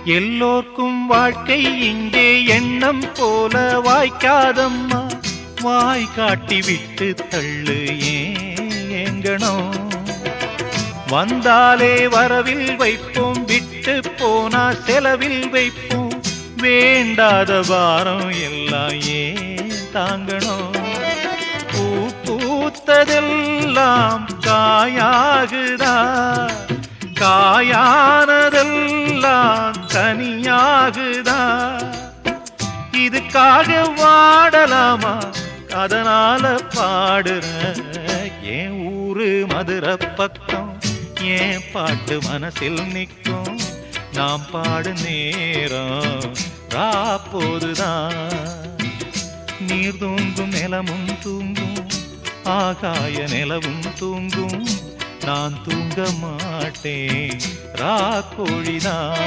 எல்லோர்க்கும் வாழ்க்கை இங்கே எண்ணம் போல வாய்க்காதம்மா. வாய் காட்டி விட்டு தள்ளு ஏங்கணும். வந்தாலே வரவில் வைப்போம், விட்டு போனா செலவில் வைப்போம். வேண்டாத பாரம் எல்லாம் ஏன் தாங்கணும். பூ பூத்ததெல்லாம் காயாகுதா, காயானதெல்லாம் தனியாகுதா. இதுக்காக வாடலாமா, அதனால பாடுற. என் ஊரு மதுரை பக்கம், என் பாட்டு மனசில் நிற்கும். நாம் பாடு நேரம் ராப்போதுதான். நீர் தூங்கும் நிலமும் தூங்கும், ஆகாய நிலவும் தூங்கும். நான் தூங்க மாட்டேன், ராக்கோழிதான்.